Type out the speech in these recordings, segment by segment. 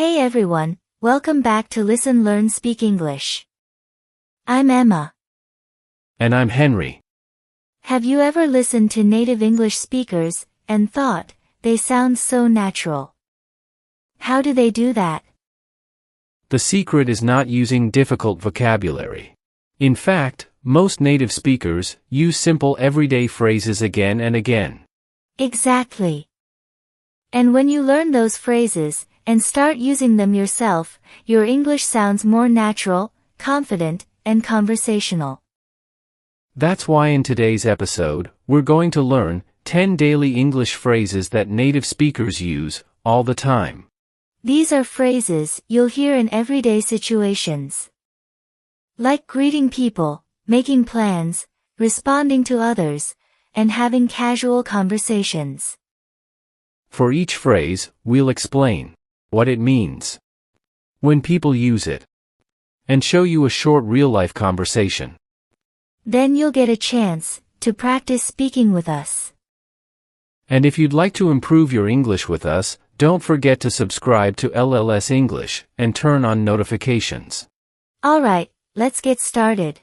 Hey everyone, welcome back to Listen Learn Speak English. I'm Emma. And I'm Henry. Have you ever listened to native English speakers and thought, they sound so natural? How do they do that? The secret is not using difficult vocabulary. In fact, most native speakers use simple everyday phrases again and again. Exactly. And when you learn those phrases and start using them yourself, your English sounds more natural, confident, and conversational. That's why in today's episode, we're going to learn 10 daily English phrases that native speakers use all the time. These are phrases you'll hear in everyday situations. Like greeting people, making plans, responding to others, and having casual conversations. For each phrase, we'll explain what it means, when people use it, and show you a short real-life conversation. Then you'll get a chance to practice speaking with us. And if you'd like to improve your English with us, don't forget to subscribe to LLS English and turn on notifications. Alright, let's get started.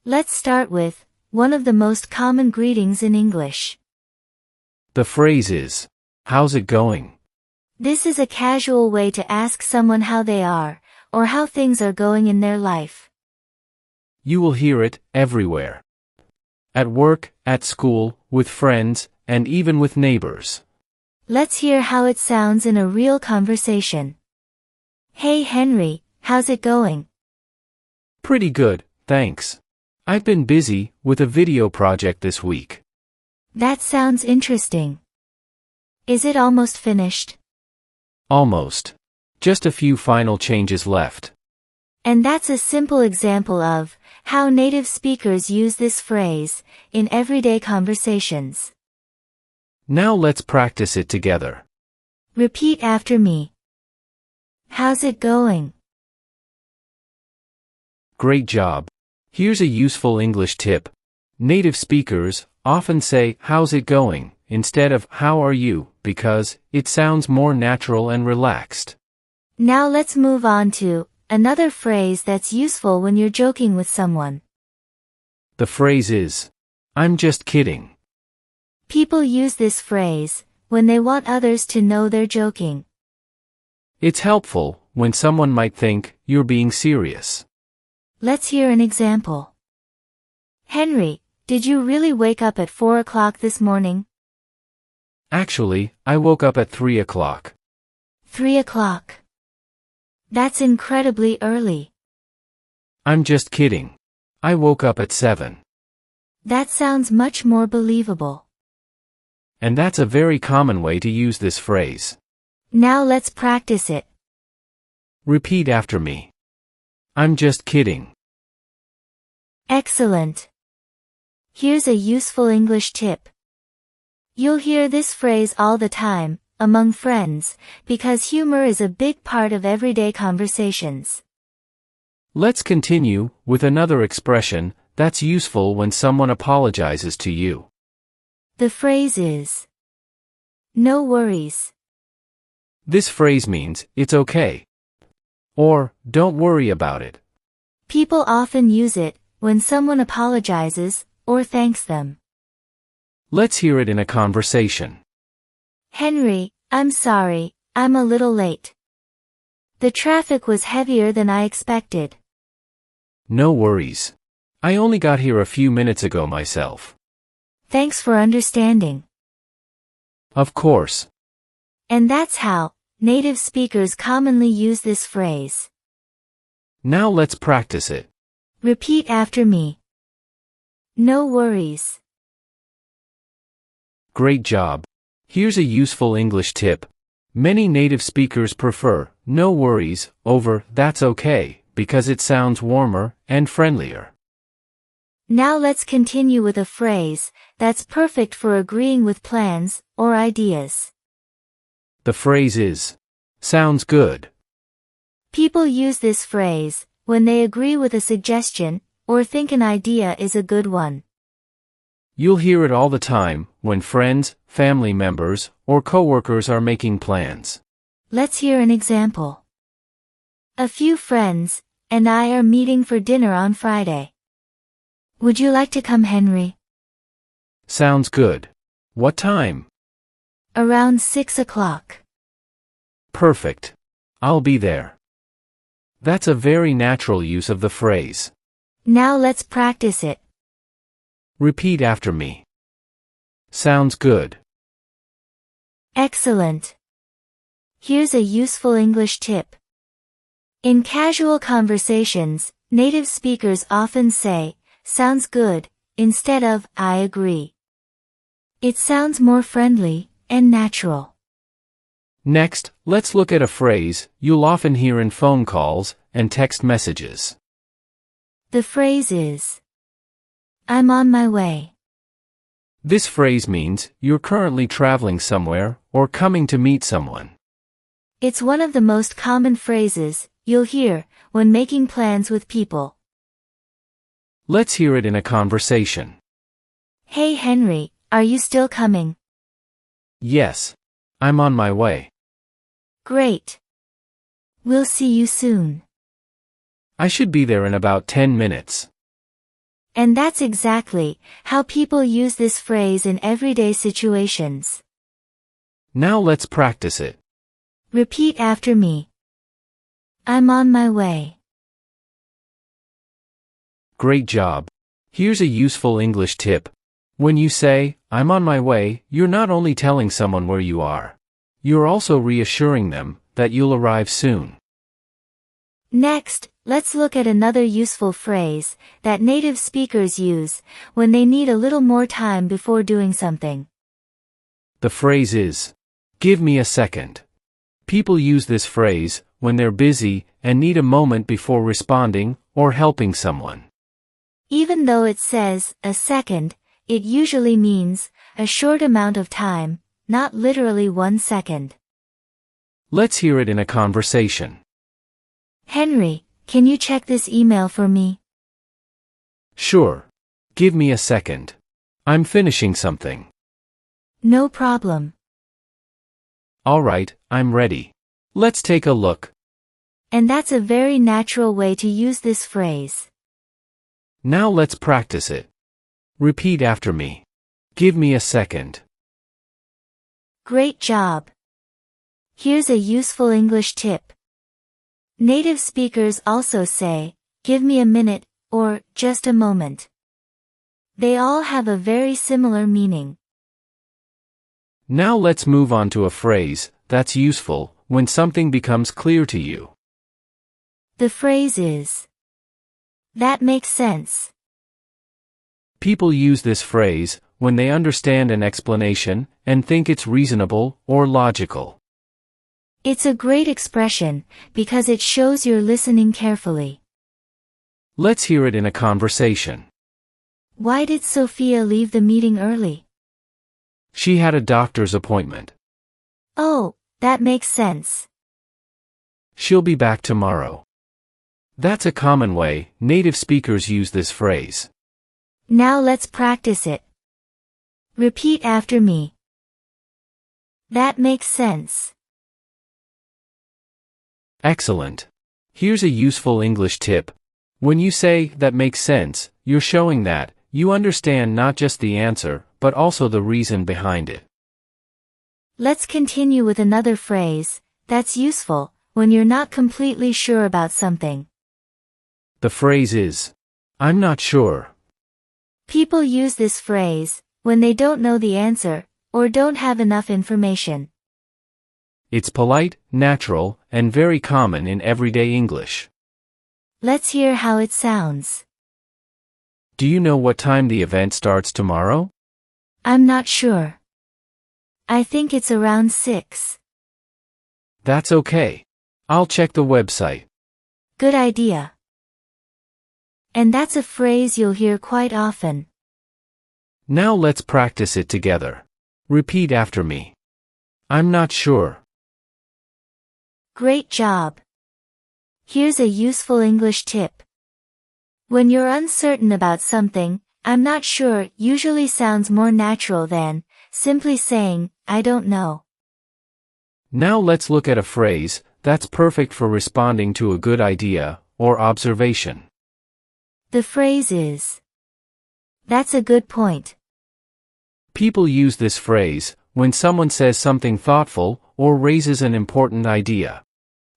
Let's start with one of the most common greetings in English. The phrase is, "How's it going?" This is a casual way to ask someone how they are, or how things are going in their life. You will hear it everywhere. At work, at school, with friends, and even with neighbors. Let's hear how it sounds in a real conversation. Hey Henry, how's it going? Pretty good, thanks. I've been busy with a video project this week. That sounds interesting. Is it almost finished? Almost. Just a few final changes left. And that's a simple example of how native speakers use this phrase in everyday conversations. Now let's practice it together. Repeat after me. How's it going? Great job. Here's a useful English tip. Native speakers often say, "How's it going?" instead of "How are you?" because it sounds more natural and relaxed. Now let's move on to another phrase that's useful when you're joking with someone. The phrase is, "I'm just kidding." People use this phrase when they want others to know they're joking. It's helpful when someone might think you're being serious. Let's hear an example. Henry, did you really wake up at 4 o'clock this morning? Actually, I woke up at 3 o'clock. 3 o'clock. That's incredibly early. I'm just kidding. I woke up at 7. That sounds much more believable. And that's a very common way to use this phrase. Now let's practice it. Repeat after me. I'm just kidding. Excellent. Here's a useful English tip. You'll hear this phrase all the time, among friends, because humor is a big part of everyday conversations. Let's continue with another expression that's useful when someone apologizes to you. The phrase is, "No worries." This phrase means, "It's okay." Or, "Don't worry about it." People often use it when someone apologizes or thanks them. Let's hear it in a conversation. Henry, I'm sorry, I'm a little late. The traffic was heavier than I expected. No worries. I only got here a few minutes ago myself. Thanks for understanding. Of course. And that's how native speakers commonly use this phrase. Now let's practice it. Repeat after me. No worries. Great job. Here's a useful English tip. Many native speakers prefer "no worries" over "that's okay" because it sounds warmer and friendlier. Now let's continue with a phrase that's perfect for agreeing with plans or ideas. The phrase is, "Sounds good." People use this phrase when they agree with a suggestion or think an idea is a good one. You'll hear it all the time when friends, family members, or coworkers are making plans. Let's hear an example. A few friends and I are meeting for dinner on Friday. Would you like to come, Henry? Sounds good. What time? Around 6 o'clock. Perfect. I'll be there. That's a very natural use of the phrase. Now let's practice it. Repeat after me. Sounds good. Excellent. Here's a useful English tip. In casual conversations, native speakers often say, "Sounds good," instead of, "I agree." It sounds more friendly and natural. Next, let's look at a phrase you'll often hear in phone calls and text messages. The phrase is, "I'm on my way." This phrase means you're currently traveling somewhere or coming to meet someone. It's one of the most common phrases you'll hear when making plans with people. Let's hear it in a conversation. "Hey Henry, are you still coming?" Yes. I'm on my way. "Great. We'll see you soon." I should be there in about 10 minutes. And that's exactly how people use this phrase in everyday situations. Now let's practice it. Repeat after me. I'm on my way. Great job. Here's a useful English tip. When you say, "I'm on my way," you're not only telling someone where you are. You're also reassuring them that you'll arrive soon. Next, let's look at another useful phrase that native speakers use when they need a little more time before doing something. The phrase is, "Give me a second." People use this phrase when they're busy and need a moment before responding or helping someone. Even though it says a second, it usually means a short amount of time, not literally 1 second. Let's hear it in a conversation. "Henry, can you check this email for me?" Sure. Give me a second. I'm finishing something. "No problem." All right, I'm ready. Let's take a look. And that's a very natural way to use this phrase. Now let's practice it. Repeat after me. Give me a second. Great job. Here's a useful English tip. Native speakers also say, "Give me a minute," or "just a moment." They all have a very similar meaning. Now let's move on to a phrase that's useful when something becomes clear to you. The phrase is, "That makes sense." People use this phrase when they understand an explanation and think it's reasonable or logical. It's a great expression because it shows you're listening carefully. Let's hear it in a conversation. "Why did Sophia leave the meeting early?" She had a doctor's appointment. "Oh, that makes sense." She'll be back tomorrow. That's a common way native speakers use this phrase. Now let's practice it. Repeat after me. That makes sense. Excellent. Here's a useful English tip. When you say, "That makes sense," you're showing that you understand not just the answer, but also the reason behind it. Let's continue with another phrase that's useful when you're not completely sure about something. The phrase is, "I'm not sure." People use this phrase when they don't know the answer or don't have enough information. It's polite, natural, and very common in everyday English. Let's hear how it sounds. Do you know what time the event starts tomorrow? I'm not sure. I think it's around 6. That's okay. I'll check the website. Good idea. And that's a phrase you'll hear quite often. Now let's practice it together. Repeat after me. I'm not sure. Great job. Here's a useful English tip. When you're uncertain about something, "I'm not sure" usually sounds more natural than simply saying, "I don't know." Now let's look at a phrase that's perfect for responding to a good idea or observation. The phrase is, "That's a good point." People use this phrase when someone says something thoughtful or raises an important idea.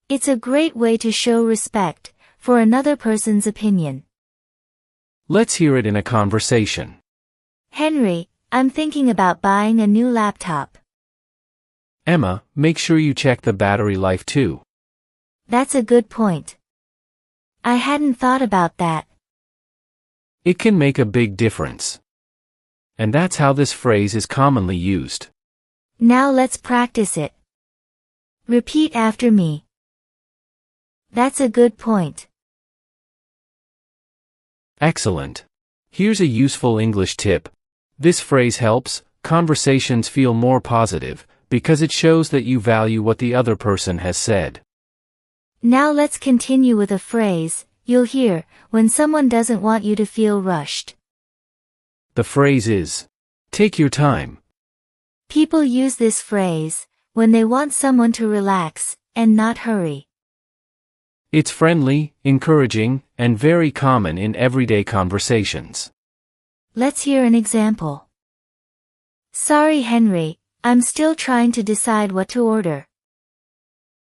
It's a great way to show respect for another person's opinion. Let's hear it in a conversation. Henry, I'm thinking about buying a new laptop. Emma, make sure you check the battery life too. That's a good point. I hadn't thought about that. It can make a big difference. And that's how this phrase is commonly used. Now let's practice it. Repeat after me. That's a good point. Excellent. Here's a useful English tip. This phrase helps conversations feel more positive because it shows that you value what the other person has said. Now let's continue with a phrase you'll hear when someone doesn't want you to feel rushed. The phrase is, take your time. People use this phrase when they want someone to relax and not hurry. It's friendly, encouraging, and very common in everyday conversations. Let's hear an example. Sorry, Henry, I'm still trying to decide what to order.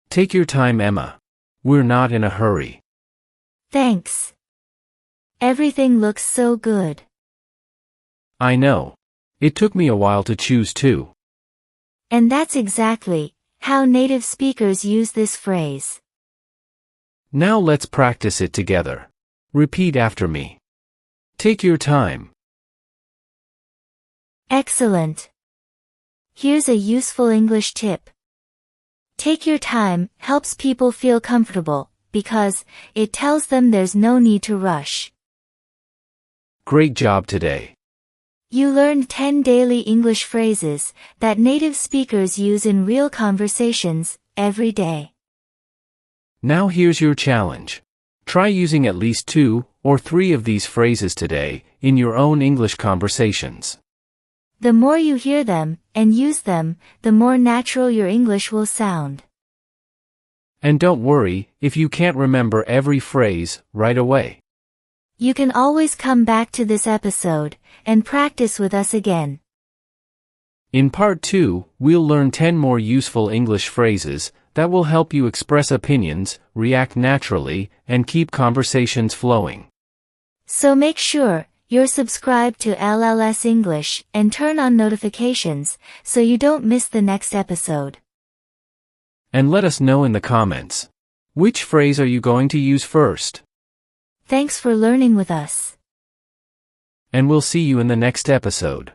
Take your time, Emma. We're not in a hurry. Thanks. Everything looks so good. I know. It took me a while to choose too. And that's exactly how native speakers use this phrase. Now let's practice it together. Repeat after me. Take your time. Excellent. Here's a useful English tip. Take your time helps people feel comfortable because it tells them there's no need to rush. Great job today. You learned 10 daily English phrases that native speakers use in real conversations every day. Now here's your challenge. Try using at least 2 or 3 of these phrases today in your own English conversations. The more you hear them and use them, the more natural your English will sound. And don't worry if you can't remember every phrase right away. You can always come back to this episode and practice with us again. In part 2, we'll learn 10 more useful English phrases that will help you express opinions, react naturally, and keep conversations flowing. So make sure you're subscribed to LLS English and turn on notifications so you don't miss the next episode. And let us know in the comments. Which phrase are you going to use first? Thanks for learning with us. And we'll see you in the next episode.